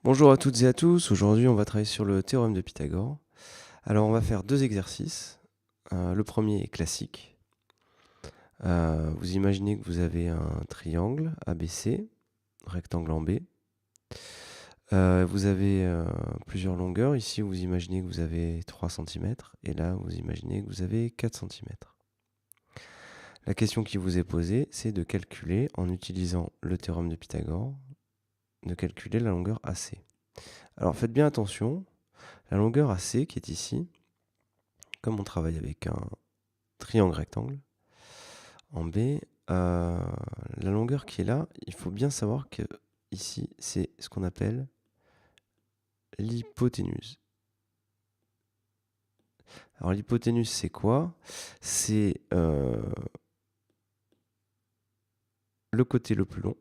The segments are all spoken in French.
Bonjour à toutes et à tous, aujourd'hui on va travailler sur le théorème de Pythagore. Alors on va faire deux exercices. Le premier est classique. Vous imaginez que vous avez un triangle ABC, rectangle en B. Vous avez plusieurs longueurs. Ici vous imaginez que vous avez 3 cm et là vous imaginez que vous avez 4 cm. La question qui vous est posée, c'est de calculer, en utilisant le théorème de Pythagore, de calculer la longueur AC. Alors faites bien attention, la longueur AC qui est ici, comme on travaille avec un triangle rectangle en B, la longueur qui est là, il faut bien savoir que ici c'est ce qu'on appelle l'hypoténuse. Alors l'hypoténuse c'est quoi? C'est le côté le plus long,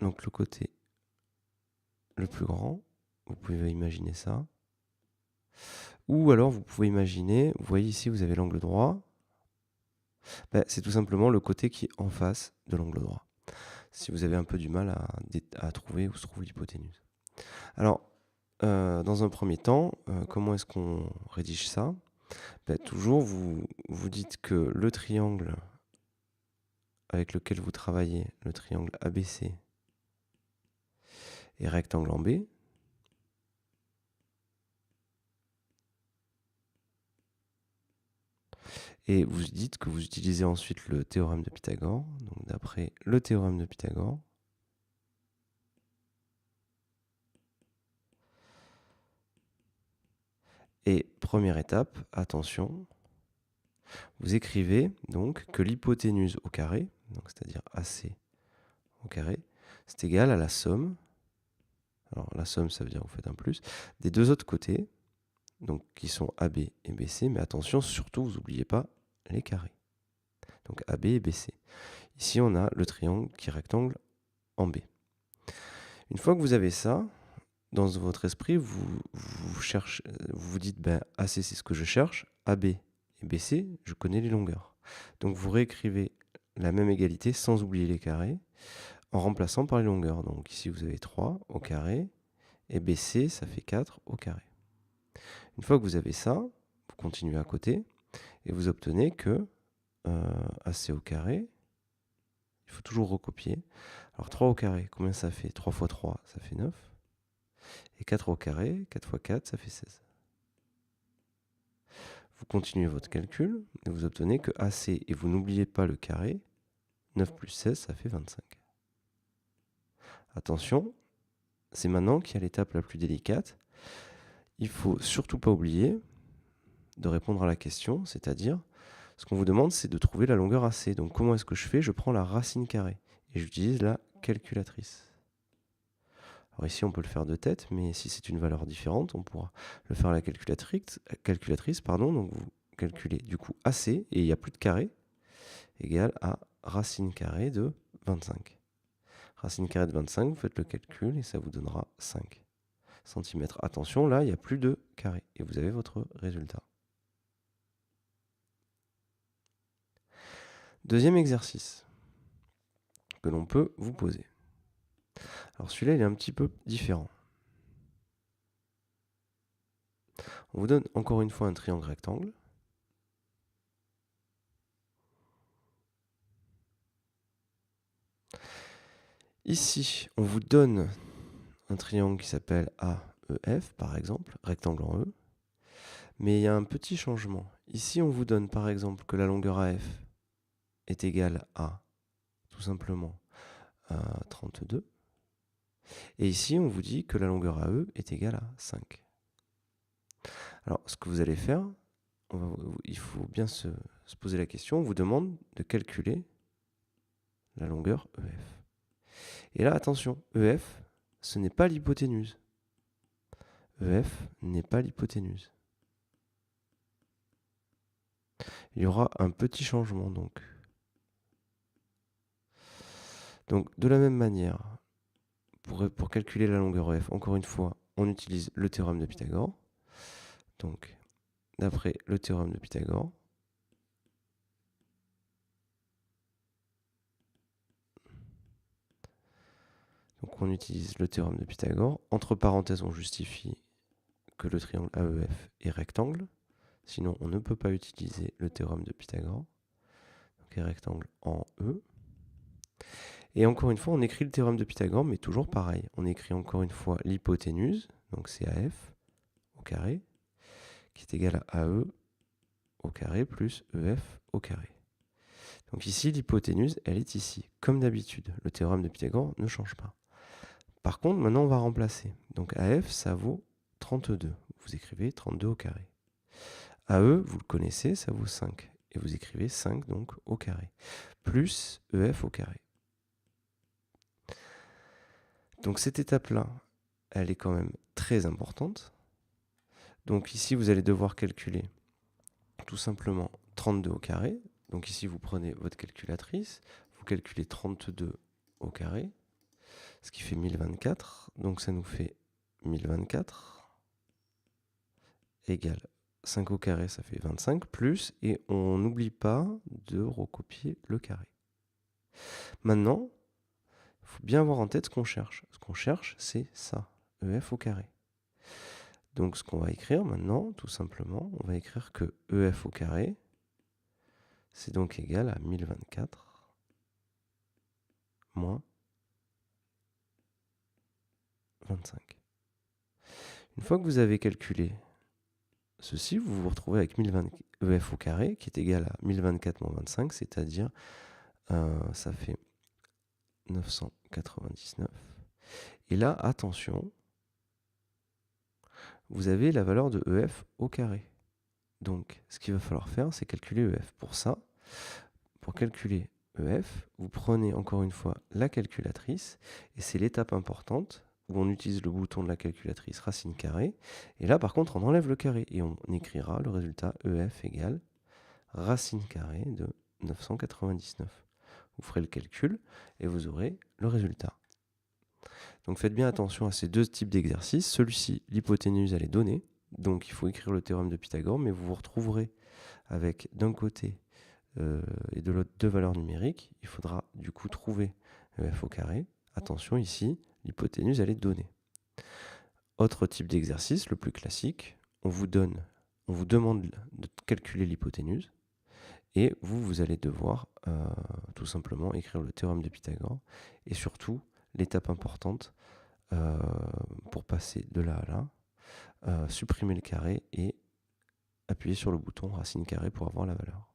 donc le côté le plus grand, vous pouvez imaginer ça. Ou alors vous pouvez imaginer, vous voyez ici vous avez l'angle droit, c'est tout simplement le côté qui est en face de l'angle droit. Si vous avez un peu du mal à trouver où se trouve l'hypoténuse. Alors, dans un premier temps, comment est-ce qu'on rédige ça? Toujours, vous dites que le triangle avec lequel vous travaillez, le triangle ABC, est rectangle en B. Et vous dites que vous utilisez ensuite le théorème de Pythagore. Donc d'après le théorème de Pythagore, et première étape, attention, vous écrivez donc que l'hypoténuse au carré, donc c'est-à-dire AC au carré, c'est égal à la somme, alors la somme ça veut dire vous faites un plus, des deux autres côtés, donc qui sont AB et BC, mais attention, surtout vous n'oubliez pas les carrés. Donc AB et BC. Ici on a le triangle qui est rectangle en B. Une fois que vous avez ça, dans votre esprit, vous vous dites AC c'est ce que je cherche, AB et BC, je connais les longueurs. Donc vous réécrivez la même égalité sans oublier les carrés, en remplaçant par les longueurs. Donc ici vous avez 3 au carré, et BC ça fait 4 au carré. Une fois que vous avez ça, vous continuez à côté, et vous obtenez que AC au carré, il faut toujours recopier. Alors 3 au carré, combien ça fait? 3 fois 3, ça fait 9. Et 4 au carré, 4 fois 4, ça fait 16. Vous continuez votre calcul, et vous obtenez que AC, et vous n'oubliez pas le carré, 9 plus 16, ça fait 25. Attention, c'est maintenant qu'il y a l'étape la plus délicate. Il ne faut surtout pas oublier de répondre à la question, c'est-à-dire, ce qu'on vous demande, c'est de trouver la longueur AC. Donc comment est-ce que je fais? Je prends la racine carrée et j'utilise la calculatrice. Alors ici, on peut le faire de tête, mais si c'est une valeur différente, on pourra le faire à la calculatrice. Donc vous calculez du coup AC, et il n'y a plus de carré, égale à racine carrée de 25. Racine carrée de 25, vous faites le calcul et ça vous donnera 5 cm. Attention, là, il n'y a plus de carré et vous avez votre résultat. Deuxième exercice que l'on peut vous poser. Alors celui-là, il est un petit peu différent. On vous donne encore une fois un triangle rectangle. Ici, on vous donne un triangle qui s'appelle AEF, par exemple, rectangle en E. Mais il y a un petit changement. Ici, on vous donne par exemple que la longueur AF est égale à, tout simplement, 32. Et ici, on vous dit que la longueur AE est égale à 5. Alors, ce que vous allez faire, il faut bien se poser la question. On vous demande de calculer la longueur EF. Et là, attention, EF, ce n'est pas l'hypoténuse. EF n'est pas l'hypoténuse. Il y aura un petit changement donc. Donc, de la même manière, pour calculer la longueur EF, encore une fois, on utilise le théorème de Pythagore. Donc, d'après le théorème de Pythagore, donc Donc on utilise le théorème de Pythagore. Entre parenthèses, on justifie que le triangle AEF est rectangle. Sinon, on ne peut pas utiliser le théorème de Pythagore. Donc un rectangle en E. Et encore une fois, on écrit le théorème de Pythagore, mais toujours pareil. On écrit encore une fois l'hypoténuse, donc c'est AF au carré, qui est égal à AE au carré plus EF au carré. Donc ici, l'hypoténuse, elle est ici, comme d'habitude. Le théorème de Pythagore ne change pas. Par contre, maintenant, on va remplacer. Donc AF, ça vaut 32. Vous écrivez 32 au carré. AE, vous le connaissez, ça vaut 5. Et vous écrivez 5 donc au carré. Plus EF au carré. Donc cette étape-là, elle est quand même très importante. Donc ici, vous allez devoir calculer tout simplement 32 au carré. Donc ici, vous prenez votre calculatrice, vous calculez 32 au carré, ce qui fait 1024. Donc ça nous fait 1024 égale 5 au carré, ça fait 25, plus, et on n'oublie pas de recopier le carré. Maintenant, il faut bien avoir en tête ce qu'on cherche. Ce qu'on cherche, c'est ça, EF au carré. Donc ce qu'on va écrire maintenant, tout simplement, on va écrire que EF au carré, c'est donc égal à 1024 moins 25. Une fois que vous avez calculé ceci, vous vous retrouvez avec 1020 EF au carré, qui est égal à 1024 moins 25, c'est-à-dire, ça fait 999. Et là, attention, vous avez la valeur de EF au carré. Donc, ce qu'il va falloir faire, c'est calculer EF. Pour ça, pour calculer EF, vous prenez encore une fois la calculatrice, et c'est l'étape importante, où on utilise le bouton de la calculatrice racine carrée, et là par contre on enlève le carré, et on écrira le résultat EF égale racine carrée de 999. Vous ferez le calcul, et vous aurez le résultat. Donc faites bien attention à ces deux types d'exercices. Celui-ci, l'hypoténuse, elle est donnée, donc il faut écrire le théorème de Pythagore, mais vous vous retrouverez avec d'un côté et de l'autre deux valeurs numériques. Il faudra du coup trouver EF au carré. Attention ici, l'hypoténuse, elle est donnée. Autre type d'exercice, le plus classique, on vous demande de calculer l'hypoténuse, et vous allez devoir tout simplement écrire le théorème de Pythagore, et surtout, l'étape importante, pour passer de là à là, supprimer le carré et appuyer sur le bouton racine carrée pour avoir la valeur.